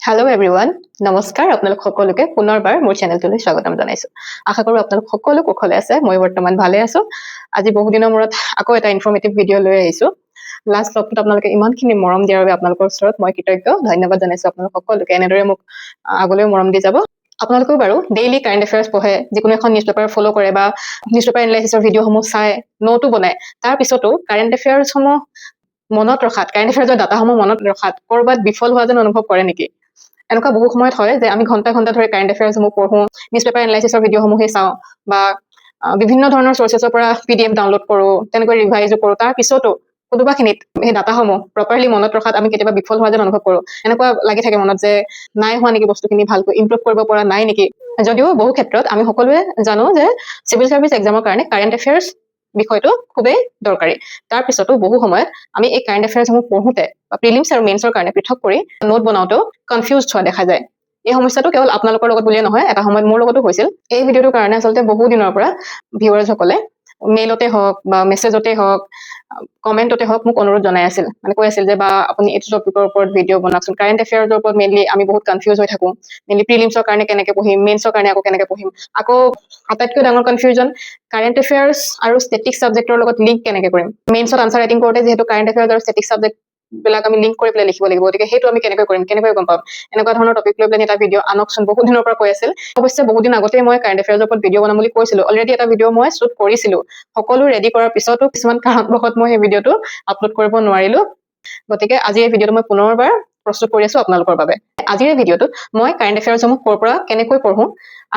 Hello' everyone, নমস্কাৰ। আপোনালোক সকলোকে পুনৰবাৰ মোৰ চেনেলটোলৈ স্বাগতম জনাইছো। আশা কৰোঁ আপোনালোক সকলো কুশলে আছে। মই বৰ্তমান ভালে আছো। আজি বহুদিনৰ মূৰত আকৌ এটা ইনফৰ্মেটিভ ভিডিঅ' লৈ আহিছো। লাষ্ট ব্লগটোত আপোনালোকে ইমানখিনি মৰম দিয়াৰ বাবে আপোনালোকৰ ওচৰত মই কৃতজ্ঞ, ধন্যবাদ জনাইছো আপোনালোক সকলোকে। এনেদৰে মোক আগলৈও মৰম দি যাব। আপোনালোকেও বাৰু ডেইলি কাৰেণ্ট এফেয়াৰ্ছ পঢ়ে, যিকোনো এখন নিউজ পেপাৰ ফ'ল' কৰে বা নিউজ পেপাৰ এনালাইচিছৰ ভিডিঅ'সমূহ চাই নোটো বনায়। তাৰ পিছতো কাৰেণ্ট এফেয়াৰ্ছসমূহ মনত ৰখাত, কাৰেণ্ট এফেয়াৰ্ছৰ ডাটাসমূহ মনত ৰখাত ক'ৰবাত বিফল হোৱা যেন অনুভৱ কৰে নেকি? এনেকুৱা বহু সময়ত হয় যে আমি ঘণ্টা ঘণ্টা ধৰি কাৰেণ্ট এফেয়াৰ্ছসমূহ পঢ়োঁ, নিউজ পেপাৰ এনালাইচিছৰ ভিডিঅ'সমূহে চাওঁ বা বিভিন্ন ধৰণৰ চৰ্চেছৰ পৰা PDF ডাউনলোড কৰোঁ, তেনেকৈ ৰিভাইজো কৰোঁ। তাৰ পিছতো কোনোবাখিনিত সেই ডাটাসমূহ প্ৰপাৰলি মনত ৰখাত আমি কেতিয়াবা বিফল হোৱা যেন অনুভৱ কৰোঁ। এনেকুৱা লাগি থাকে মনত যে নাই হোৱা নেকি বস্তুখিনি, ভালকৈ ইমপ্ৰুভ কৰিব পৰা নাই নেকি। যদিও বহু ক্ষেত্ৰত আমি সকলোৱে জানো যে চিভিল চাৰ্ভিচ এক্সামৰ কাৰণে কাৰেণ্ট এফেয়াৰ্ছ বিষয়টো খুবেই দৰকাৰী। তাৰ পিছতো বহু সময়ত আমি এই কাৰেণ্ট এফেয়াৰ্ছসমূহ পঢ়োঁতে বা প্ৰিলিমছ আৰু মেইনছৰ কাৰণে পৃথক কৰি নোট বনাওঁতেও কনফিউজ হোৱা দেখা যায়। এই সমস্যাটো কেৱল আপোনালোকৰ লগত বুলিয়ে নহয়, এটা সময়ত মোৰ লগতো হৈছিল। এই ভিডিঅ'টোৰ কাৰণে আচলতে বহু দিনৰ পৰা ভিউৱাৰ্ছসকলে মেইলতে হওক বা মেছেজতে হওক, কমেণ্টতে হওক মোক অনুৰোধ জনাই আছিল, মানে কৈ আছিল যে বা আপুনি এইটো টপিকৰ ওপৰত ভিডিঅ' বনাওকচোন। কাৰেণ্ট এফেয়াৰ্ছৰ ওপৰত মেইনলি আমি বহুত কনফিউজ হৈ থাকোঁ। মেইনলি প্ৰিলিমছৰ কাৰণে কেনেকৈ পঢ়িম, মেইনছৰ কাৰণে আকৌ কেনেকৈ পঢ়িম। আকৌ আটাইতকৈ ডাঙৰ কনফিউজন, কাৰেণ্ট এফেয়াৰ্ছ আৰু ষ্টেটিক ছাবজেক্টৰ লগত লিংক কেনেকৈ কৰিম। মেইনছত আনচাৰ ৰাইটিং কৰোঁতে যিহেতু কাৰেণ্ট এফেয়াৰ্ছ আৰু ষ্টেটিক ছাবজেক্ট বিলাক আমি লিংক কৰি পেলাই লিখিব লাগিব, গতিকে সেইটো আমি কেনেকৈ কৰিম, কেনেকৈ গম পাম। এনেকুৱা ধৰণৰ টপিক লৈ পেলাই এটা ভিডিঅ' আনকচোন বহু দিনৰ পৰা কৈ আছিল। অৱশ্যে বহু দিন আগতেই মই কাৰেণ্ট এফেয়াৰ্ছৰ ওপৰত ভিডিঅ' বনাম বুলি কৈছিলো। অলৰেডি এটা ভিডিঅ' মই শ্বুট কৰিছিলো, সকলো ৰেডি কৰাৰ পিছতো কিছুমান কাৰণবশত মই সেই ভিডিঅ'টো আপলোড কৰিব নোৱাৰিলো। গতিকে আজি এই ভিডিঅ'টো মই পুনৰবাৰ প্ৰস্তুত কৰি আছো আপোনালোকৰ বাবে। আজিৰ এই ভিডিঅ'টোত মই কাৰেণ্ট এফেয়াৰ্ছসমূহ ক'ৰ পৰা কেনেকৈ পঢ়োঁ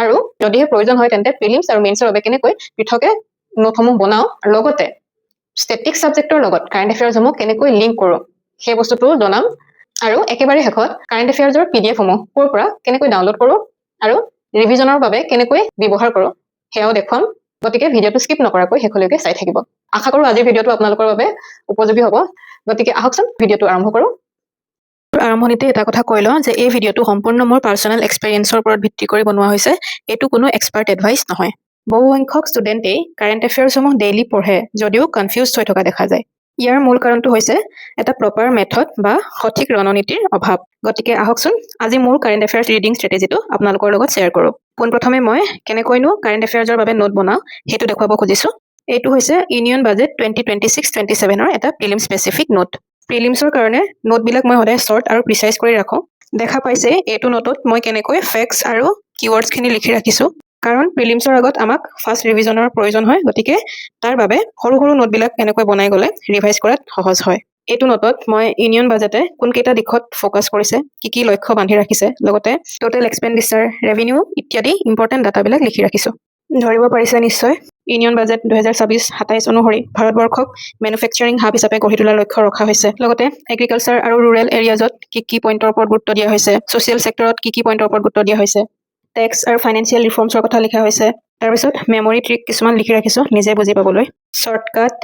আৰু যদিহে প্ৰয়োজন হয় তেন্তে প্ৰিলিমছ আৰু মেইনছৰ বাবে কেনেকৈ পৃথকে নোটসমূহ বনাওঁ, লগতে ষ্টেটিক ছাবজেক্টৰ লগত কাৰেণ্ট এফেয়াৰ্ছসমূহ কেনেকৈ লিংক কৰোঁ সেই বস্তুটো জনাম। আৰু একেবাৰে শেষত কাৰেণ্ট এফেয়াৰ্ছৰ PDF-সমূহ ক'ৰ পৰা কেনেকৈ ডাউনলোড কৰোঁ আৰু ৰিভিজনৰ বাবে কেনেকৈ ব্যৱহাৰ কৰোঁ সেয়াও দেখুৱাম। গতিকে ভিডিঅ'টো স্কিপ নকৰাকৈ শেষলৈকে চাই থাকিব। আশা কৰোঁ আজিৰ ভিডিঅ'টো আপোনালোকৰ বাবে উপযোগী হ'ব। গতিকে আহকচোন ভিডিঅ'টো আৰম্ভ কৰোঁ। আৰম্ভণিতে এটা কথা কৈ লওঁ যে এই ভিডিঅ'টো সম্পূৰ্ণ মোৰ পাৰ্চনেল এক্সপেৰিয়েঞ্চৰ ওপৰত ভিত্তি কৰি বনোৱা হৈছে। এইটো কোনো এক্সপাৰ্ট এডভাইচ নহয়। বহু সংখ্যক ষ্টুডেণ্টেই কাৰেণ্ট এফেয়াৰ্ছসমূহ ডেইলি পঢ়ে যদিও কনফিউজ হৈ থকা দেখা যায়। ইয়াৰ মূল কাৰণটো হৈছে এটা প্ৰপাৰ মেথড বা সঠিক ৰণনীতিৰ অভাৱ। গতিকে আহকচোন আজি মোৰ কাৰেণ্ট এফেয়াৰ্ছ ৰিডিং ষ্ট্ৰেটেজিটো আপোনালোকৰ লগত শ্বেয়াৰ কৰোঁ। পোনপ্ৰথমে মই কেনেকৈনো কাৰেণ্ট এফেয়াৰ্ছৰ বাবে নোট বনাওঁ সেইটো দেখুৱাব খুজিছোঁ। এইটো হৈছে ইউনিয়ন বাজেট 2026-27ৰ এটা প্ৰিলিম স্পেচিফিক নোট। প্ৰিলিমছৰ কাৰণে নোটবিলাক মই সদায় শ্বৰ্ট আৰু প্ৰিচাইজ কৰি ৰাখোঁ। দেখা পাইছে এইটো নোটত মই কেনেকৈ ফেক্টছ আৰু কিৱৰ্ডছখিনি লিখি ৰাখিছোঁ, কাৰণ প্ৰিলিমছৰ আগত আমাক ফাৰ্ষ্ট ৰিভিজনৰ প্ৰয়োজন হয়। গতিকে তাৰ বাবে সৰু সৰু নোটবিলাক এনেকৈ বনাই গ'লে ৰিভাইজ কৰাত সহজ হয়। এইটো নোটত মই ইউনিয়ন বাজেটে কোনকেইটা দিশত ফ'কাছ কৰিছে, কি লক্ষ্য বান্ধি ৰাখিছে, লগতে টোটেল এক্সপেণ্ডিচাৰ, ৰেভিনিউ ইত্যাদি ইম্পৰ্টেণ্ট ডাটাবিলাক লিখি ৰাখিছোঁ। ধৰিব পাৰিছে নিশ্চয়, ইউনিয়ন বাজেট 2026-27 অনুসৰি ভাৰতবৰ্ষক মেনুফেকচাৰিং হাব হিচাপে গঢ়ি তোলাৰ লক্ষ্য ৰখা হৈছে। লগতে এগ্ৰিকালচাৰ আৰু ৰুৰেল এৰিয়াজত কি পইণ্টৰ ওপৰত গুৰুত্ব দিয়া হৈছে, ছ'চিয়েল ছেক্টৰত কি পইণ্টৰ ওপৰত গুৰুত্ব দিয়া হৈছে, টেক্স আৰু ফাইনেন্সিয়েল ৰিফৰ্মছৰ কথা লিখা হৈছে। তাৰপিছত মেমৰি ট্ৰিক কিছুমান লিখি ৰাখিছোঁ নিজে বুজি পাবলৈ। শ্বৰ্টকাট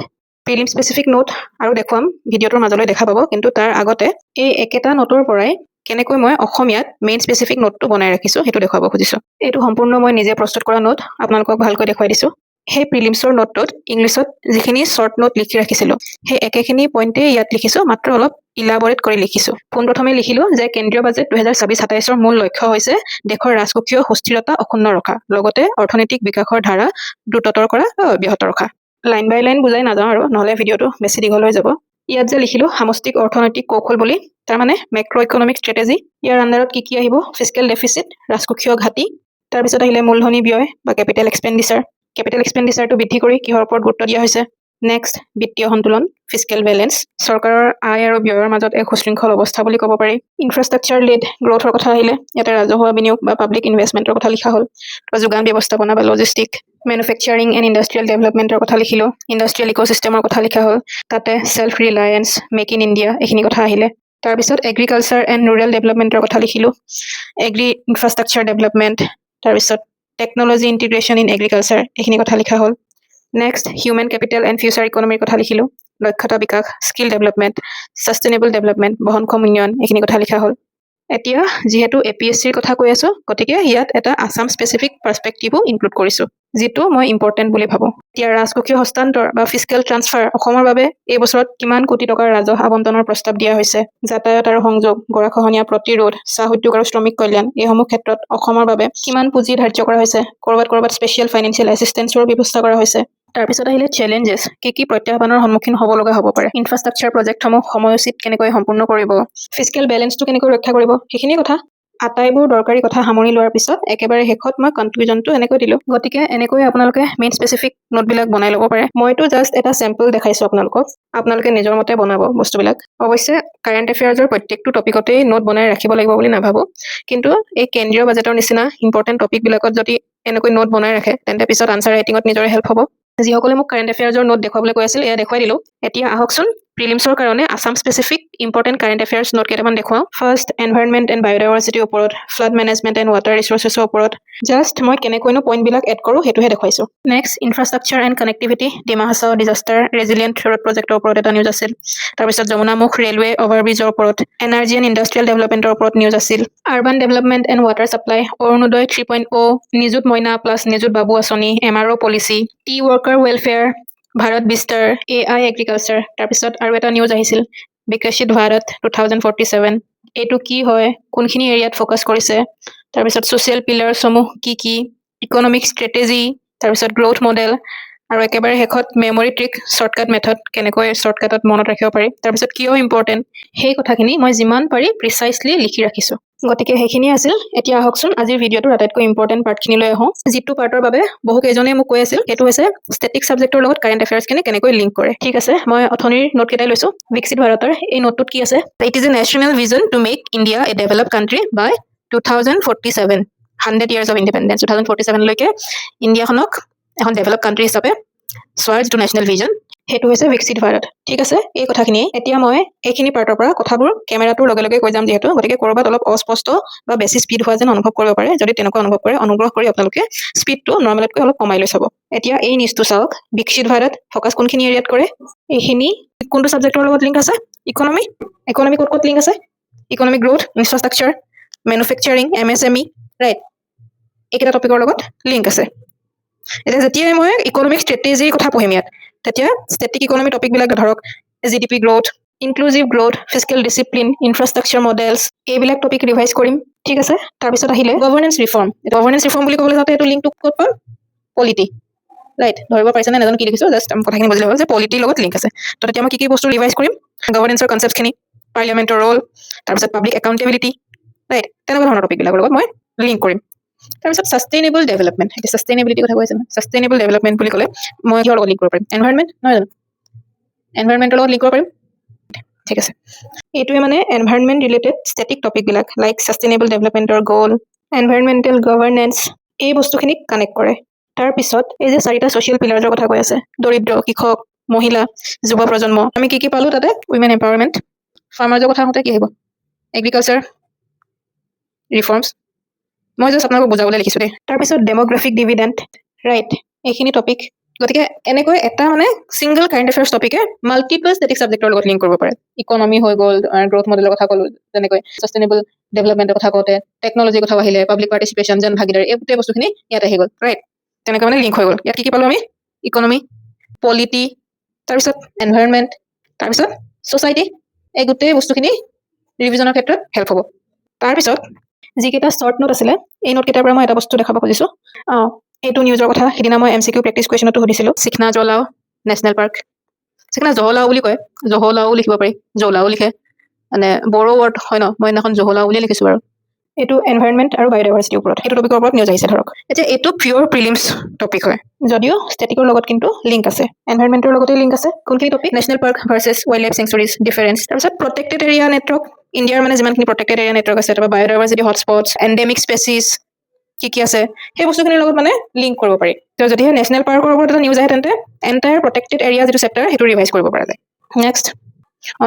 প্ৰিলিম স্পেচিফিক নোট আৰু দেখুৱাম, ভিডিঅ'টোৰ মাজলৈ দেখা পাব। কিন্তু তাৰ আগতে এই একেটা নোটৰ পৰাই কেনেকৈ মই অসমীয়াত মেইন স্পেচিফিক নোটটো বনাই ৰাখিছোঁ সেইটো দেখুৱাব খুজিছোঁ। এইটো সম্পূৰ্ণ মই নিজে প্ৰস্তুত কৰা নোট, আপোনালোকক ভালকৈ দেখুৱাই দিছোঁ। সেই প্ৰিলিমছৰ নোটটোত ইংলিছত যিখিনি শ্বৰ্ট নোট লিখি ৰাখিছিলোঁ সেই একেখিনি পইণ্টেই ইয়াত লিখিছোঁ, মাত্ৰ অলপ ইলাবৰেট কৰি লিখিছোঁ। পোনপ্ৰথমে লিখিলোঁ যে কেন্দ্ৰীয় বাজেট 2026-27ৰ মূল লক্ষ্য হৈছে দেশৰ ৰাজকোষীয় সুস্থিৰতা অক্ষুণ্ণ ৰখা, লগতে অৰ্থনৈতিক বিকাশৰ ধাৰা দ্ৰুততৰ কৰা বা অব্যাহত ৰখা। লাইন বাই লাইন বুজাই নাযাওঁ আৰু নহ'লে ভিডিঅ'টো বেছি দীঘল হৈ যাব। ইয়াত যে লিখিলোঁ সামষ্টিক অৰ্থনৈতিক কৌশল বুলি, তাৰমানে মেক্ৰ' ইকনমিক ষ্ট্ৰেটেজি। ইয়াৰ আণ্ডাৰত কি আহিব, ফিস্কেল ডেফিচিট, ৰাজকোষীয় ঘাটি, তাৰপিছত আহিলে মূলধনী ব্যয় বা কেপিটেল এক্সপেণ্ডিচাৰ। কেপিটেল এক্সপেণ্ডিচাৰটো বৃদ্ধি কৰি কিহৰ ওপৰত গুৰুত্ব দিয়া হৈছে। নেক্সট বিত্তীয় সন্তুলন, ফিস্কেল বেলেঞ্চ, চৰকাৰৰ আয় আৰু ব্যয়ৰ মাজত এক সুশৃংখল অৱস্থা বুলি ক'ব পাৰি। ইনফ্ৰাষ্ট্ৰাকচাৰ লিড গ্ৰ'থৰ কথা আহিলে ইয়াতে ৰাজহুৱা বিনিয়োগ বা পাব্লিক ইনভেষ্টমেণ্টৰ কথা লিখা হ'ল। যোগান ব্যৱস্থাপনা বা লজিষ্টিক, মেনুফেকচাৰিং এণ্ড ইণ্ডাষ্ট্ৰিয়েল ডেভেলপমেণ্টৰ কথা লিখিলোঁ। ইণ্ডাষ্ট্ৰিয়েল ইক'চিষ্টেমৰ কথা লিখা হ'ল, তাতে self reliance, make in India এইখিনি কথা আহিলে। তাৰপিছত এগ্ৰিকালচাৰ এণ্ড ৰুৰেল ডেভেলপমেণ্টৰ কথা লিখিলোঁ, এগ্ৰি ইনফ্ৰাষ্ট্ৰাকচাৰ ডেভেলপমেণ্ট, তাৰপিছত টেকন'লজি ইণ্টিগ্ৰেশ্যন ইন এগ্ৰিকালচাৰ এইখিনি কথা লিখা হ'ল। Next human capital and future ইকনমিৰ কথা লিখিলোঁ, দক্ষতা বিকাশ, স্কিল ডেভেলপমেণ্ট, ছাষ্টেইনেবল ডেভেলপমেণ্ট, বহনক্ষম উন্নয়ন এইখিনি কথা লিখা হ'ল। এতিয়া যেহেতু এপিএসসিৰ কথা কৈ আছো গতিকে ইয়াত এটা আসাম স্পেচিফিক পাৰ্সপেক্টিভো ইনক্লুড কৰিছো যেটো মই ইম্পৰ্টেন্ট বুলি ভাবো এতিয়া ৰাজকোষীয় হস্তান্তৰ বা ফিস্কেল ট্ৰান্সফাৰ অসমৰ বাবে এই বছৰত কিমান কোটি টকাৰ ৰাজহ আবণ্টনৰ প্ৰস্তাৱ দিয়া হৈছে যাতায়াত আৰু সংযোগ গৰাখহনীয়া প্ৰতিৰোধ চাহ উদ্যোগ আৰু শ্ৰমিক কল্যাণ এইসমূহ ক্ষেত্ৰত অসমৰ বাবে কিমান পুঁজি ধাৰ্য কৰা হৈছে কৰবাত স্পেচিয়েল ফাইনেন্সিয়েল এছিষ্টেন্সৰ ব্যৱস্থা কৰা হৈছে তাৰপিছত আহিলে চ্যালেঞ্জেছ কি প্ৰত্যাহ্বানৰ সন্মুখীন হ'ব লগা হ'ব পাৰে ইনফ্ৰাষ্ট্ৰাকচাৰ প্ৰজেক্টসমূহ সময়োচিত কেনেকৈ সম্পূৰ্ণ কৰিব ফিস্কেল বেলেন্সটো কেনেকৈ ৰক্ষা কৰিব সেইখিনি কথা আটাইবোৰ দৰকাৰী কথা সামৰি লোৱাৰ পিছত একেবাৰে শেষত মই কনক্লুজনটো এনেকৈ দিলো গতিকে এনেকৈ আপোনালোকে মেইন স্পেচিফিক নোটবিলাক বনাই ল'ব পাৰে মইতো জাষ্ট এটা চেম্পল দেখাইছো আপোনালোকে নিজৰ মতে বনাব বস্তুবিলাক অৱশ্যে কাৰেণ্ট এফেয়াৰ্ছৰ প্ৰত্যেকটো টপিকতেই নোট বনাই ৰাখিব লাগিব বুলি নাভাবো কিন্তু এই কেন্দ্ৰীয় বাজেটৰ নিচিনা ইম্পৰ্টেণ্ট টপিকবিলাকত যদি এনেকৈ নোট বনাই ৰাখে তেন্তে পিছত আনসাৰ ৰাইটিঙত নিজৰে হেল্প হ'ব যিসকলে মোক কাৰেণ্ট এফেয়াৰ্ছৰ নোট দেখুৱাবলৈ কৈ আছিল এয়া দেখুৱাই দিলো এতিয়া আহকচোন প্ৰিলিমছৰ কাৰণে Assam specific important current affairs note কেইটামান দেখুৱাওঁ ফাৰ্ষ্ট এনভাইৰনমেণ্ট এণ্ড বায়'ডাইভাৰ্চিটিৰ ওপৰত ফ্লাড মেনেজমেণ্ট এণ্ড ৱাটাৰ ৰিচোৰ্চেছৰ ওপৰত জাষ্ট মই কেনেকৈনো পইণ্টবিলাক এড কৰোঁ সেইটোহে দেখুৱাইছো next infrastructure and connectivity Dima Hasao disaster resilient road প্ৰজেক্টৰ ওপৰত এটা নিউজ আছিল তাৰপিছত যমুনামুখ ৰেলৱে অভাৰব্ৰিজৰ ওপৰত এনাৰ্জি এণ্ড ইণ্ডাষ্ট্ৰিয়েল ডেভেলপমেণ্টৰ ওপৰত নিউজ আছিল urban development and water supply Orunodoi 3.0 নিযুত মইনা প্লাছ নিযুত বাবু আঁচনি MRO policy T worker welfare Bharat বিস্তাৰ AI এগ্ৰিকালচাৰ তাৰপিছত আৰু এটা নিউজ আহিছিল বিকশিত ভাৰত 2047 এইটো কি হয় কোনখিনি এৰিয়াত ফ'কাছ কৰিছে তাৰপিছত ছ'চিয়েল পিলাৰসমূহ কি ইকনমিক ষ্ট্ৰেটেজি তাৰপিছত গ্ৰোথ মডেল আৰু একেবাৰে শেষত মেমৰি ট্ৰিক শ্বৰ্টকাট মেথড কেনেকৈ শ্বৰ্টকাটত মনত ৰাখিব পাৰি তাৰপিছত কিয় ইম্পৰ্টেণ্ট সেই কথাখিনি মই যিমান পাৰি প্ৰিচাইছলি লিখি ৰাখিছোঁ গতিকে সেইখিনি আছিল এতিয়া আহকচোন আজিৰ ভিডিঅ'টোৰ আটাইতকৈ ইম্পৰ্টেণ্ট পাৰ্টখিনিলৈ আহোঁ যিটো পাৰ্টৰ বাবে বহুকেইজনে মোক কৈ আছিল সেইটো হৈছে ষ্টেটিক ছাবজেক্টৰ লগত কাৰেণ্ট এফেয়াৰ্ছখিনি কেনেকৈ লিংক কৰে ঠিক আছে মই অথনিৰ নোট কেইটাই লৈছোঁ বিকশিত ভাৰতৰ এই নোটটোত কি আছে it is a national vision to make India A develop country by 2047 100 years of independence 2047 লৈকে ইণ্ডিয়াখনক এখন ডেভেলপ কাণ্ট্ৰি হিচাপে চোৱাৰ যিটো নেশ্যনেল ভিজন সেইটো হৈছে বিকশিত ভাৰত ঠিক আছে এই কথাখিনি এতিয়া মই এইখিনি পাৰ্টৰ পৰা কথাবোৰ কেমেৰাটোৰ লগে লগে কৈ যাম যিহেতু গতিকে ক'ৰবাত অলপ অস্পষ্ট বা বেছি স্পীড হোৱা যেন অনুভৱ কৰিব পাৰে যদি তেনেকুৱা অনুভৱ কৰে অনুগ্ৰহ কৰি আপোনালোকে স্পীডটো নৰ্মেলতকৈ অলপ কমাই লৈ চাব এতিয়া এই নিউজটো চাওক বিকশিত ভাৰত ফ'কাছ কোনখিনি এৰিয়াত কৰে এইখিনি কোনটো ছাবজেক্টৰ লগত লিংক আছে ইকনমি ক'ত লিংক আছে economic growth infrastructure manufacturing MSME right এইকেইটা টপিকৰ লগত লিংক আছে এতিয়া যেতিয়াই মই ইকনমিক ষ্ট্ৰেটেজিৰ কথা পঢ়িম ইয়াত তেতিয়া ষ্টেটিক ইকনমি টপিকবিলাক ধৰক GDP growth inclusive growth fiscal discipline infrastructure models এইবিলাক টপিক ৰিভাইজ কৰিম ঠিক আছে তাৰপিছত আহিলে গভৰ্নেন্স ৰিফৰ্ম বুলি ক'বলৈ যাওঁতে এইটো লিংকটো ক'ত পাম পলিটি ৰাইট ধৰিব পাৰিছেনে নাজানো কি লিখিছোঁ জাষ্ট কথাখিনি বুজিলে হ'ল যে পলিটিৰ লগত লিংক আছে তো তেতিয়া মই কি বস্তু ৰিভাইজ কৰিম গভৰ্নেন্সৰ কনচেপ্টখিনি পাৰ্লিয়ামেণ্টৰ ৰ'ল তাৰপিছত পাব্লিক একাউণ্টেবিলিটি ৰাইট তেনেকুৱা ধৰণৰ টপিকবিলাকৰ লগত মই লিংক কৰিম তাৰপিছত সাষ্টেইনেবল ডেভেলপমেণ্ট এতিয়া সাষ্টেইনেবিলিটি কথা কৈছে সাষ্টেইনেবল ডেভেলপমেণ্ট বুলি ক'লে মই কিহৰ লগত লিংক কৰিব পাৰিম এনভাইৰনমেণ্ট নহয় জানো এনভাইৰনমেণ্টৰ লগত লিংক কৰিব পাৰিম ঠিক আছে এইটোৱে মানে এনভাইৰনমেণ্ট ৰিলেটেড ষ্টেটিক টপিকবিলাক লাইক সাষ্টেইনেবল ডেভেলপমেণ্টৰ গ'ল এনভাইৰনমেণ্টেল গভাৰ্নেন্স এই বস্তুখিনিক কানেক্ট কৰে তাৰপিছত এই যে 4টা ছ'চিয়েল পিলাৰৰ কথা কৈ আছে দৰিদ্ৰ কৃষক মহিলা যুৱ প্ৰজন্ম আমি কি পালোঁ তাতে উইমেন এম্পাৱাৰমেণ্ট ফাৰ্মাৰ্ছৰ কথা আহোঁতে কি আহিব এগ্ৰিকালচাৰ ৰিফৰ্মছ মই জাষ্ট আপোনালোকক বুজাবলৈ লিখিছোঁ দেই তাৰপিছত ডেম'গ্ৰাফিক ডিভিডেণ্ট ৰাইট এইখিনি টপিক গতিকে এনেকৈ এটা মানে ছিংগল কাৰেণ্ট এফেয়াৰ্ছ টপিকে মাল্টিপল ষ্টেটিক ছাবজেক্টৰ লগত লিংক কৰিব পাৰে ইকনমি হৈ গ'ল গ্ৰোথ মডেলৰ কথা ক'লোঁ যেনেকৈ ছাষ্টেইনেবল ডেভেলপমেণ্টৰ কথা কওঁতে টেকনলজিৰ কথা আহিলে পাব্লিক পাৰ্টিচিপেশ্যন জন ভাগিদাৰী এই গোটেই বস্তুখিনি ইয়াত আহি গ'ল ৰাইট তেনেকৈ মানে লিংক হৈ গ'ল ইয়াত কি পালোঁ আমি ইকনমি পলিটি তাৰপিছত এনভাইৰনমেণ্ট তাৰপিছত ছ'চাইটি এই গোটেই বস্তুখিনি ৰিভিজনৰ ক্ষেত্ৰত হেল্প হ'ব তাৰপিছত যিকেইটা শ্বৰ্ট নোট আছিলে এই নোটকেইটাৰ পৰা মই এটা বস্তু দেখাব খুজিছোঁ এইটো নিউজৰ কথা সিদিনা মই MCQ প্ৰেক্টিছ কুৱেশ্যনতো সুধিছিলোঁ চিখনা জলাও নেশ্যনেল পাৰ্ক চিখনা জহলাও বুলি কয় জহলাও লিখিব পাৰি জলাও লিখে মানে বড়ো ৱৰ্ড হয় ন মই সেইদিনাখন জহলাও বুলিয়ে লিখিছোঁ বাৰু এইটো এনভাইৰনমেণ্ট আৰু বায়'ডাইভাৰ্চিটিৰ ওপৰত এইটো টপিকৰ ওপৰত নিউজ আহিছে ধৰক এতিয়া এইটো পিয়'ৰ প্ৰিলিমছ টপিক হয় যদিও ষ্টেটিকৰ লগত কিন্তু লিংক আছে এনভাইৰনমেণ্টৰ লগতে লিংক আছে কোনখিনি topic national park versus wild life sanctuaries difference তাৰপিছত প্ৰটেক্টেড এৰিয়া নেটৱৰ্ক ইণ্ডিয়াৰ মানে যিমানখিনি প্ৰটেক্টেড এৰিয়া নেটৱৰ্ক আছে তাৰপৰা বায়'ডাইভাৰ্চিটি হটস্পটছ এণ্ডেমিক স্পেচিছ কি আছে সেই বস্তুখিনিৰ লগত মানে লিংক কৰিব পাৰি তো যদিহে নেশ্যনেল পাৰ্কৰ ওপৰত এটা নিউজ আহে তেন্তে এণ্টায়াৰ প্ৰটেক্টেড এৰিয়া যিটো চেপ্টাৰ সেইটো ৰিভাইজ কৰিব পৰা যায় নেক্সট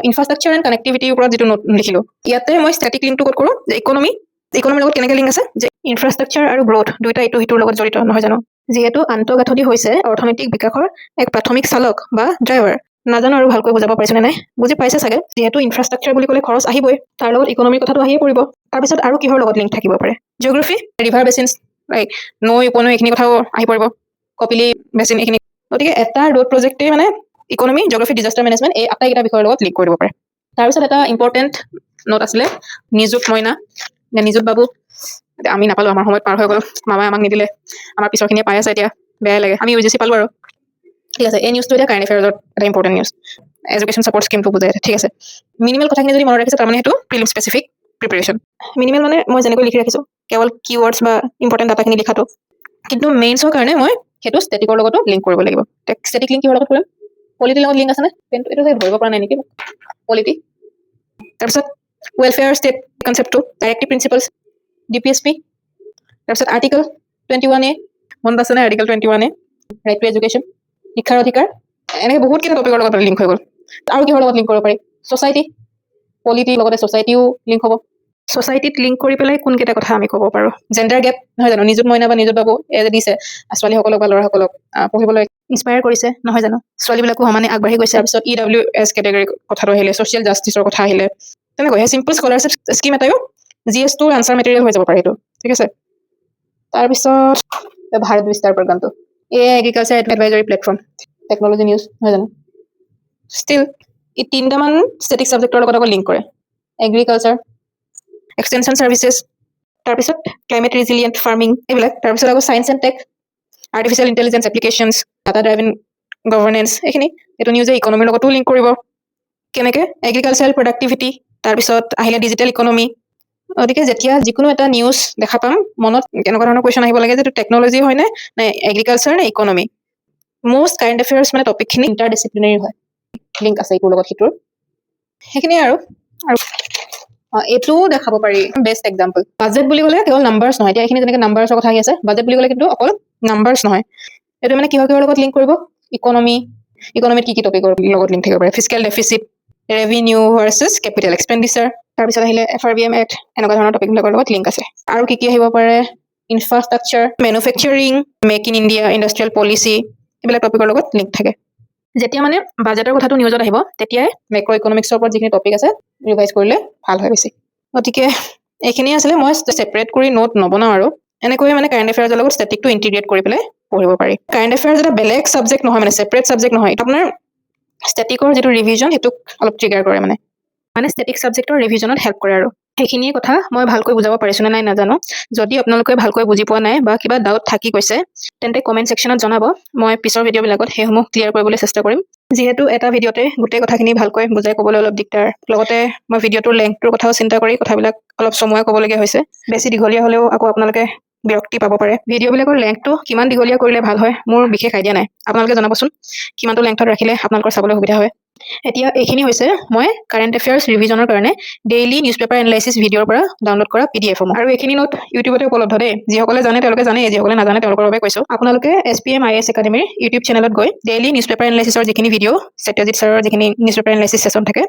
ইনফ্ৰাষ্ট্ৰাকচাৰ এণ্ড কানেক্টিভিটিৰ ওপৰত যিটো নোট লিখিলোঁ ইয়াতে মই ষ্টেটিক লিংকটো ক'ত কৰোঁ যে ইকনমিৰ লগত কেনেকৈ লিংক আছে যে ইনফ্ৰাষ্ট্ৰাকচাৰ আৰু গ্ৰোথ দুয়োটা ইটো সিটোৰ লগত জড়িত নহয় জানো যিহেতু আন্তঃগাঁথনি হৈছে অৰ্থনৈতিক বিকাশৰ এক প্ৰাথমিক চালক বা ড্ৰাইভাৰ নাজানো আৰু ভালকৈ বুজাব পাৰিছেনে নাই বুজি পাইছে চাগে যিহেতু ইনফ্ৰাষ্ট্ৰাকচাৰ বুলি ক'লে খৰচ আহিবই তাৰ লগত ইকনমিৰ কথাটো আহিয়ে পৰিব তাৰপিছত আৰু কিহৰ লগত লিংক থাকিব পাৰে জিঅ'গ্ৰাফি ৰিভাৰ বেচিনছ লাইক নৈ উপনৈ এইখিনি কথাও আহি পৰিব কপিলি বেচিন এইখিনি গতিকে এটা ৰোড প্ৰজেক্টে মানে ইকনমি জিঅ'গ্ৰাফি ডিজাষ্টাৰ মেনেজমেণ্ট এই আটাইকেইটা বিষয়ৰ লগত লিংক কৰিব পাৰে তাৰপিছত এটা ইম্পৰ্টেণ্ট নোট আছিলে নিযুত মইনা নিযুত বাবু আমি নাপালো আমাৰ সময়ত পাৰ হৈ গ'ল মামাই আমাক নিদিলে আমাৰ পিছৰখিনিয়ে পাই আছে এতিয়া বেয়া লাগে আমি ইউজিচি পালো আৰু ঠিক আছে এই নিউজটো এতিয়া কাৰেণ্ট এফেয়াৰ্ছত এটা ইম্পৰ্টেণ্ট নিউজ এডুকেশ্যন ছাপৰ্ট স্কিমটো বুজাই ঠিক আছে মিনিমেল কথাখিনি যদি মনত ৰাখিছে তাৰমানে সেইটো প্ৰিলিম স্পেচিফিক প্ৰিপেৰেশ্যন মিনিমেল মানে মই যেনেকৈ লিখি ৰাখিছোঁ কেৱল কিৱৰ্ডছ বা ইম্পৰ্টেণ্ট ডাটাখিনি লিখাটো কিন্তু মেইনছৰ কাৰণে মই সেইটো ষ্টেটিকৰ লগতো লিংক কৰিব লাগিব ষ্টেটিক লিংক কিহৰ লগত কৰিম পলিটিৰ লগত লিংক আছেনে এইটো যে ধৰিব পৰা নাই নেকি পলিটি তাৰপিছত ৱেলফেয়াৰ ষ্টেট কনচেপ্টটো ডাইৰেক্টিভ প্ৰিন্সিপালছ DPSP তাৰপিছত আৰ্টিকল 21A মনত আছেনে article 21A right to education শিক্ষাৰ অধিকাৰ এনেকৈ বহুতকেইটা টপিকৰ লগত লিংক হৈ গ'ল আৰু কিহৰ লগত লিংক কৰিব পাৰি ছ'চাইটি পলিটিৰ লগতে ছ'চাইটিও লিংক হ'ব ছ'চাইটিত লিংক কৰি পেলাই কোনকেইটা কথা আমি ক'ব পাৰোঁ জেণ্ডাৰ গেপ নহয় জানো নিযুত মইনা বা নিযুত বাবু দিছে ছোৱালীসকলক বা ল'ৰাসকলক পঢ়িবলৈ ইনস্পায়াৰ কৰিছে নহয় জানো ছোৱালীবিলাকো সমানে আগবাঢ়ি গৈছে তাৰপিছত EWS কেটেগৰী কথাটো আহিলে ছ'চিয়েল জাষ্টিছৰ কথা আহিলে তেনেকৈ চিম্পল স্কলাৰশ্বিপ স্কিম এটাও GS2ৰ আনচাৰ মেটেৰিয়েল হৈ যাব পাৰে এইটো ঠিক আছে তাৰপিছত ভাৰত বিস্তাৰ প্ৰগ্ৰামটো agriculture advisory platform technology news নহয় জানো ষ্টিল ই 3টামান ষ্টেটিক ছাবজেক্টৰ লগত আকৌ লিংক কৰে এগ্ৰিকালচাৰ এক্সটেনশ্যন ছাৰ্ভিচেছ তাৰপিছত ক্লাইমেট ৰিজিলিয়েণ্ট ফাৰ্মিং এইবিলাক তাৰপিছত আকৌ science and tech artificial intelligence applications data driven governance এইখিনি এইটো নিউজে ইকনমিৰ লগতো লিংক কৰিব কেনেকৈ এগ্ৰিকালচাৰেল প্ৰডাক্টিভিটি তাৰপিছত আহিলে ডিজিটেল ইকনমি গতিকে যেতিয়া যিকোনো এটা নিউজ দেখা পাম মনত কেনেকুৱা ধৰণৰ কুৱেশ্যন আহিব লাগে যে এইটো টেকনলজি হয়নে নে এগ্ৰিকালচাৰ নে ইকনমি মষ্ট কাৰেণ্ট এফেয়াৰ্ছ মানে টপিকখিনি ইণ্টাৰডিচিপ্লিনাৰী হয় লিংক আছে এইটোৰ লগত সিটোৰ সেইখিনিয়ে আৰু এইটোও দেখাব পাৰি বেষ্ট এক্সাম্পল বাজেট বুলি ক'লে কেৱল নাম্বাৰ্ছ নহয় এতিয়া এইখিনি যেনেকৈ নাম্বাৰ্ছৰ কথা আহি আছে বাজেট বুলি ক'লে কিন্তু অকল নাম্বাৰ্ছ নহয় এইটো মানে কিহৰ লগত লিংক কৰিব ইকনমিত কি টপিকৰ লগত লিংক থাকিব পাৰে fiscal deficit revenue versus capital expenditure তাৰপিছত আহিলে FRBM এক্ট এনেকুৱা ধৰণৰ টপিকবিলাকৰ লগত লিংক আছে আৰু কি আহিব পাৰে infrastructure manufacturing make in India industrial policy এইবিলাক টপিকৰ লগত লিংক থাকে যেতিয়া মানে বাজেটৰ কথাটো নিউজত আহিব তেতিয়াই মেক্ৰ' ইকনমিক্সৰ ওপৰত যিখিনি টপিক আছে ৰিভাইজ কৰিলে ভাল হয় বেছি গতিকে এইখিনি আছিলে মই ছেপাৰেট কৰি নোট নবনাওঁ আৰু এনেকৈ মানে কাৰেণ্ট এফেয়াৰ্ছৰ লগত ষ্টেটিকটো ইণ্টিগ্ৰেট কৰি পেলাই পঢ়িব পাৰি কাৰেণ্ট এফেয়াৰ্ছ এটা বেলেগ ছাবজেক্ট নহয় মানে ছেপাৰেট ছাবজেক্ট নহয় আপোনাৰ ষ্টেটিকৰ যিটো ৰিভিজন সেইটোক অলপ ট্ৰিগাৰ কৰে মানে ষ্টেটিক ছাবজেক্টৰ ৰিভিজনত হেল্প কৰে আৰু সেইখিনিয়ে কথা মই ভালকৈ বুজাব পাৰিছোঁ নে নাই নাজানো যদি আপোনালোকে ভালকৈ বুজি পোৱা নাই বা কিবা ডাউট থাকি গৈছে তেন্তে কমেণ্ট ছেকশ্যনত জনাব মই পিছৰ ভিডিঅ'বিলাকত সেইসমূহ ক্লিয়াৰ কৰিবলৈ চেষ্টা কৰিম যিহেতু এটা ভিডিঅ'তে গোটেই কথাখিনি ভালকৈ বুজাই ক'বলৈ অলপ দিগদাৰ লগতে মই ভিডিঅ'টোৰ লেংথটোৰ কথাও চিন্তা কৰি কথাবিলাক অলপ চমুৱাই ক'বলগীয়া হৈছে বেছি দীঘলীয়া হ'লেও আকৌ আপোনালোকে বিৰক্তি পাব পাৰে ভিডিঅ'বিলাকৰ লেংথটো কিমান দীঘলীয়া কৰিলে ভাল হয় মোৰ বিশেষ আইডিয়া নাই আপোনালোকে জনাবচোন কিমানটো লেংথত ৰাখিলে আপোনালোকৰ চাবলৈ সুবিধা হয় এতিয়া এইখিনি হৈছে মই কাৰেণ্ট এফেয়াৰ্ছ ৰিভিজনৰ কাৰণে ডেইলি নিউজ পেপাৰ এনালাইচিছ ভিডিঅ'ৰ পৰা ডাউনলোড কৰা PDF আৰু এইখিনি নোট ইউটিউবতে উপলব্ধ দেই যিসকলে জানে তেওঁলোকে জানে যিসকলে নাজানে তেওঁলোকৰ বাবে কৈছোঁ আপোনালোকে SPM IAS একাডেমীৰ ইউটিউব চেনেলত গৈ ডেইলি নিউজ পেপাৰ এনালাইচিছৰ যিখিনি ভিডিঅ' সত্যজিৎ ছাৰৰ যিখিনি নিউজ পেপাৰ এনালাইচিছ ছেশ্যন থাকে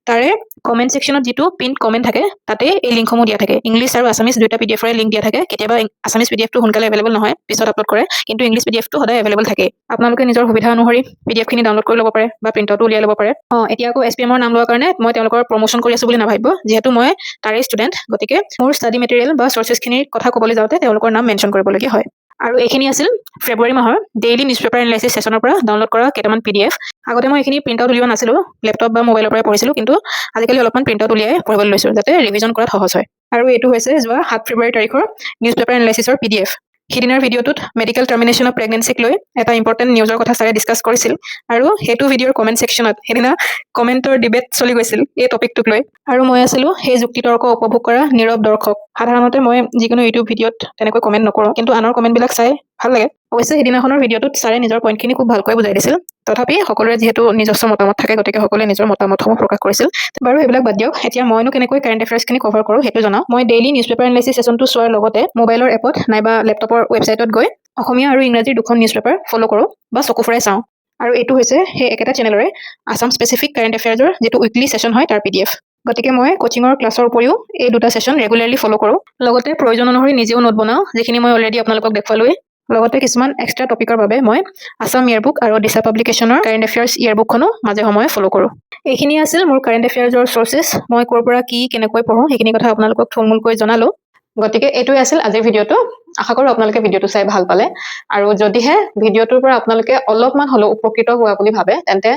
তাৰে কমেণ্ট ছেকশ্যনত যিটো পিন কমেণ্ট থাকে তাতে এই লিংকসমূহ দিয়া থাকে ইংলিছ আৰু আছামিজ দুটা PDFৰে লিংক দিয়া থাকে কেতিয়াবা আছামিজ PDFটো সোনকালে এভেইলেবল নহয় পিছত আপলোড কৰে কিন্তু ইংলিছ PDFটো সদায় এভেইলেবল থাকে আপোনালোকে নিজৰ সুবিধা অনুসৰি PDFখিনি ডাউনলোড কৰি ল'ব পাৰে বা প্ৰিণ্টআউটো উলিয়াই ল'ব পাৰে এতিয়া আকৌ SPMৰ নাম লোৱাৰ কাৰণে মই তেওঁলোকৰ প্ৰমোশ্যন কৰি আছোঁ বুলি নাভাবিব যিহেতু মই তাৰে ষ্টুডেণ্ট গতিকে মোৰ ষ্টাডি মেটেৰিয়েল বা চৰ্চেছখিনিৰ কথা ক'বলৈ যাওঁতে তেওঁলোকৰ নাম মেনশ্যন কৰিবলগীয়া হয় আৰু এইখিনি আছিল ফেব্ৰুৱাৰী মাহৰ ডেইলি নিউজ পেপাৰ এনালাইচিছ ছেশ্যনৰ পৰা ডাউনলোড কৰা কেইটামান PDF আগতে মই এইখিনি প্ৰিণ্টআউট উলিওৱা নাছিলোঁ লেপটপ বা মোবাইলৰ পৰাই পঢ়িছিলোঁ কিন্তু আজিকালি অলপমান প্ৰিণ্টআউট উলিয়াই পঢ়িবলৈ লৈছোঁ যাতে ৰিভিজন কৰাত সহজ হয় আৰু এইটো হৈছে যোৱা 7 ফেব্ৰুৱাৰী তাৰিখৰ নিউজ পেপাৰ এনালাইচিছৰ PDF সিদিনাৰ ভিডিঅ'টোত মেডিকেল টাৰ্মিনেশ্যন অফ প্ৰেগনেঞ্চিক লৈ এটা ইম্পৰ্টেণ্ট নিউজৰ কথা ছাৰে ডিছকাছ কৰিছিল আৰু সেইটো ভিডিঅ'ৰ কমেণ্ট ছেকশ্যনত সেইদিনা কমেণ্টৰ ডিবেট চলি গৈছিল এই টপিকটোক লৈ আৰু মই আছিলোঁ সেই যুক্তিতৰ্ক উপভোগ কৰা নীৰৱ দৰ্শক সাধাৰণতে মই যিকোনো ইউটিউব ভিডিঅ'ত তেনেকৈ কমেণ্ট নকৰোঁ কিন্তু আনৰ কমেণ্টবিলাক চাই ভাল লাগে অৱশ্যে সেইদিনাখনৰ ভিডিঅ'টোত ছাৰে নিজৰ পইণ্টখিনি খুব ভালকৈ বুজাই দিছিল তথাপি সকলোৰে যিহেতু নিজস্ব মতামত থাকে গতিকে সকলোৱে নিজৰ মতামতসমূহ প্ৰকাশ কৰিছিল বাৰু এইবিলাক বাদ দিয়ক এতিয়া মইনো কেনেকৈ কাৰেণ্ট এফেয়াৰ্ছখিনি কভাৰ কৰোঁ সেইটো জনাওঁ মই ডেইলি নিউজ পেপাৰ এনালাইচিছ ছেশ্যনটো চোৱাৰ লগতে মোবাইলৰ এপত নাইবা লেপটপৰ ৱেবছাইটত গৈ অসমীয়া আৰু ইংৰাজীৰ দুখন নিউজ পেপাৰ ফ'ল' কৰোঁ বা চকু ফুৰাই চাওঁ আৰু এইটো হৈছে সেই একেটা চেনেলৰে আছাম স্পেচিফিক কাৰেণ্ট এফেয়াৰ্ছৰ যিটো উইকলি ছেশ্যন হয় তাৰ PDF গতিকে মই কোচিঙৰ ক্লাছৰ উপৰিও এই দুটা ছেশ্যন ৰেগুলাৰলি ফ'ল' কৰোঁ লগতে প্ৰয়োজন অনুসৰি নিজেও নোট বনাওঁ যিখিনি মই অলৰেডি আপোনালোকক দেখুৱালোৱেই লগতে কিছুমান এক্সট্ৰা টপিকৰ বাবে মই আছাম ইয়াৰবুক আৰু দিশা পাব্লিকেশ্যনৰ কাৰেণ্ট এফেয়াৰ্ছ ইয়াৰবুকখনো মাজে সময়ে ফ'ল' কৰোঁ। এইখিনি আছিল মোৰ কাৰেণ্ট এফেয়াৰ্ছৰ চ'ৰ্চেছ। মই ক'ৰ পৰা কি কেনেকৈ পঢ়োঁ সেইখিনি কথা আপোনালোকক থুলমূলকৈ জনালোঁ। গতিকে এইটোৱে আছিল আজিৰ ভিডিঅ'টো। আশা কৰোঁ আপোনালোকে ভিডিঅ'টো চাই ভাল পালে, আৰু যদিহে ভিডিঅ'টোৰ পৰা আপোনালোকে অলপমান হ'লেও উপকৃত হোৱা বুলি ভাবে তেন্তে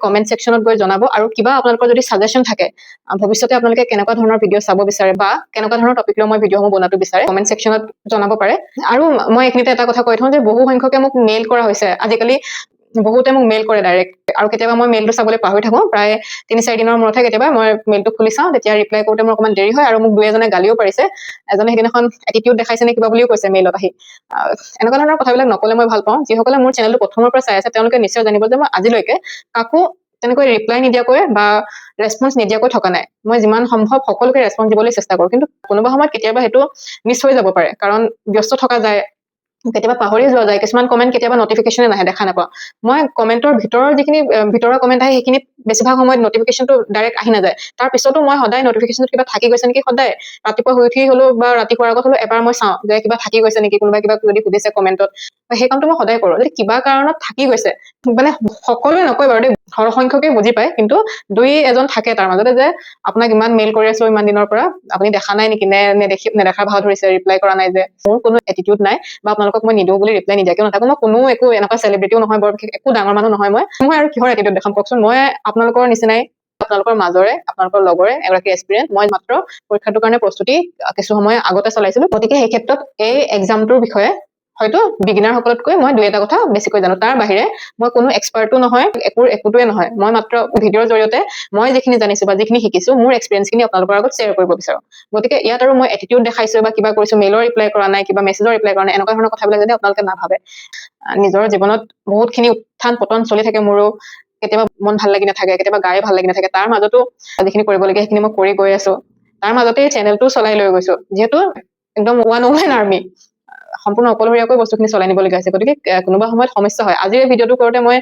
কমেণ্ট ছেকশ্যনত গৈ জনাব, আৰু কিবা আপোনালোকৰ যদি ছাজেশ্যন থাকে ভৱিষ্যতে আপোনালোকে কেনেকুৱা ধৰণৰ ভিডিঅ' চাব বিচাৰে বা কেনেকুৱা ধৰণৰ টপিক লৈ মই ভিডিঅ'সমূহ বনাটো বিচাৰে কমেণ্ট ছেকশ্যনত জনাব পাৰে। আৰু মই এইখিনিতে এটা কথা কৈ থওঁ যে বহু সংখ্যকে মোক মেইল কৰা হৈছে আজিকালি, বহুতে মোক মেইল কৰে ডাইৰেক্ট, আৰু কেতিয়াবা মই মেইলটো চাবলৈ পাহৰি থাকোঁ। প্ৰায় ৩-৪ দিনৰ মূৰতহে কেতিয়াবা মই মেইলটো খুলি চাওঁ, তেতিয়া ৰিপ্লাই কৰোঁতে মোৰ অকণমান দেৰি হয়, আৰু মোক 2-এজনে গালিও পাৰিছে। এজনে সেইদিনাখন এটিটিউড দেখাইছে নে কিবা বুলিও কৈছে মেইলত আহি। এনেকুৱা ধৰণৰ কথাবিলাক নক'লে মই ভাল পাওঁ। যিসকলে মোৰ চেনেলটো প্ৰথমৰ পৰা চাই আছে তেওঁলোকে নিশ্চয় জানিব যে মই আজিলৈকে কাকো তেনেকৈ ৰিপ্লাই নিদিয়াকৈ বা ৰেছপন্স নিদিয়াকৈ থকা নাই। মই যিমান সম্ভৱ সকলোকে ৰেছপন্স দিবলৈ চেষ্টা কৰোঁ, কিন্তু কোনোবা সময়ত কেতিয়াবা সেইটো মিছ হৈ যাব পাৰে, কাৰণ ব্যস্ত থকা যায়, কেতিয়াবা পাহৰি যোৱা যায়। কিছুমান কমেণ্ট কেতিয়াবা নটিফিকেশ্যনে নাহে, দেখা নাপাওঁ। মই কমেণ্টৰ ভিতৰৰ যিখিনি ভিতৰৰ কমেণ্ট আহে সেইখিনি বেছিভাগ সময়ত নটিফিকেশ্যনটো ডাইৰেক্ট আহি নাযায়। তাৰ পিছতো মই সদায় নটিফিকেশ্যনত কিবা থাকি গৈছে নেকি, সদায় ৰাতিপুৱা শুই উঠি হ'লেও বা ৰাতি শোৱাৰ আগত হ'লেও এবাৰ মই চাওঁ যে কিবা থাকি গৈছে নেকি, কোনোবাই কিবা যদি সুধিছে কমেণ্টত। সেই কামটো মই সদায় কৰোঁ। যদি কিবা কাৰণত থাকি গৈছে, মানে সকলোৱে নকয় বাৰু দেই, সৰহসংখ্যকে বুজি পায়, কিন্তু 2-এজন থাকে তাৰ মাজতে যে আপোনাক ইমান মেইল কৰি আছো ইমান দিনৰ পৰা, আপুনি দেখা নাই নেকি, নেদেখাৰ ভাও ধৰিছে, ৰিপ্লাই কৰা নাই যে। মোৰ কোনো এটিটিউড নাই, বা আপোনালোকক মই নিদিওঁ বুলি ৰিপ্লাই নিদিয়াকৈ নাথাকো। মই কোনো একো এনেকুৱা চেলিব্ৰিটিও নহয়, বৰ বিশেষ একো ডাঙৰ মানুহ নহয়। মই আৰু কিহৰ এটিটিউড দেখাম কওকচোন। মই আপোনালোকৰ নিচিনাই, আপোনালোকৰ মাজৰে, আপোনালোকৰ লগৰে এগৰাকী এস্পিৰেণ্ট। মই মাত্ৰ পৰীক্ষাটোৰ কাৰণে প্ৰস্তুতি কিছু সময় আগতে চলাইছিলো। গতিকে সেই ক্ষেত্ৰত এই এক্সামটোৰ বিষয়ে হয়তো বিগিনাৰ সকলতকৈ মই 2-এটা কথা বেছিকৈ জানো। তাৰ বাহিৰে মই কোনো এক্সপাৰ্টো নহয়, একোটোৱে নহয়। মই মাত্ৰ ভিডিঅ'ৰ জৰিয়তে মই যিখিনি জানিছো বা যিখিনি শিকিছো, মোৰ এক্সপিৰিয়েঞ্চখিনি আপোনালোকৰ আগত শ্বেয়াৰ কৰিব বিচাৰো। গতিকে ইয়াত আৰু মই এটিটিউড দেখাইছো বা কিবা কৰিছো, মেইলৰ ৰিপ্লাই কৰা নাই, কিবা মেছেজৰ ৰিপ্লাই কৰা নাই, এনেকুৱা ধৰণৰ কথাবিলাক যদি আপোনালোকে নাভাবে। নিজৰ জীৱনত বহুতখিনি উত্থান পতন চলি থাকে মোৰো। কেতিয়াবা মন ভাল লাগি নাথাকে, কেতিয়াবা গায়ে ভাল লাগি নাথাকে। তাৰ মাজতো যিখিনি কৰিবলগীয়া সেইখিনি মই কৰি গৈ আছো। তাৰ মাজতে চেনেলটো চলাই লৈ গৈছো, যিহেতু একদম ওৱান ওমেন আৰ্মি, সম্পূৰ্ণ অকলশৰীয়াকৈ বস্তুখিনি চলাই নিবলগীয়া হৈছে। গতিকে কোনোবা সময়ত সমস্যা হয়। আজি এই ভিডিঅ'টো কৰোঁতে মই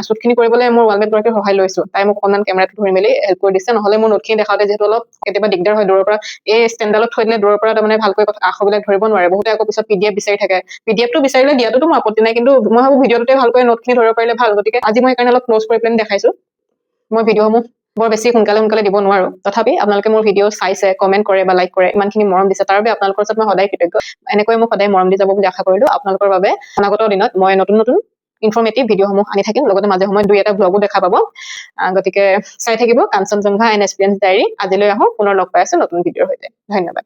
শ্বুটখিনি কৰিবলৈ মোৰ ৱালমেট গৰাকীৰ সহায় লৈছো। তাই মোক অকণমান কেমেৰাটো ধৰি মেলি হেল্প কৰি দিছে, নহ'লে মোৰ নোটখিনি দেখাওঁতে যিহেতু অলপ কেতিয়াবা দিগদাৰ হয় দূৰৰ পৰা। এই ষ্টেণ্ডডালত থৈ দিলে দূৰৰ পৰা তাৰমানে ভালকৈ আখৰবিলাক ধৰিব নোৱাৰে। বহুতে আকৌ পিছত PDF বিচাৰি থাকে। PDFটো বিচাৰিলে দিয়াটোতো মোৰ আপত্তি নাই, কিন্তু মই ভাবো ভিডিঅ'টোতে ভালকৈ নোটখিনি ধৰিব পাৰিলে ভাল। গতিকে আজি মই সেইকাৰণে অলপ ক্ল'জ কৰি পেলাই দেখাইছো। মই ভিডিঅ'সমূহ বৰ বেছি সোনকালে দিব নোৱাৰো, তথাপি আপোনালোকে মোৰ ভিডিঅ' চাইছে, কমেণ্ট কৰে বা লাইক কৰে, ইমানখিনি মৰম দিছে, তাৰ বাবে আপোনালোকৰ ওচৰত মই সদায় কৃতজ্ঞ। এনেকৈ মোক সদায় মৰম দি যাব বুলি আশা কৰিলো। আপোনালোকৰ বাবে অনাগত দিনত মই নতুন ইনফৰ্মেটিভ ভিডিঅ'সমূহ আনি থাকিম, লগতে মাজে সময়ে 2-এটা ব্লগো দেখা পাব। গতিকে চাই থাকিব কাঞ্চনজংঘা এণ্ড এক্সপিৰিয়েঞ্চ ডায়েৰী। আজিলৈ আহোঁ, পুনৰ লগ পাই আছো নতুন ভিডিঅ'ৰ সৈতে। ধন্যবাদ।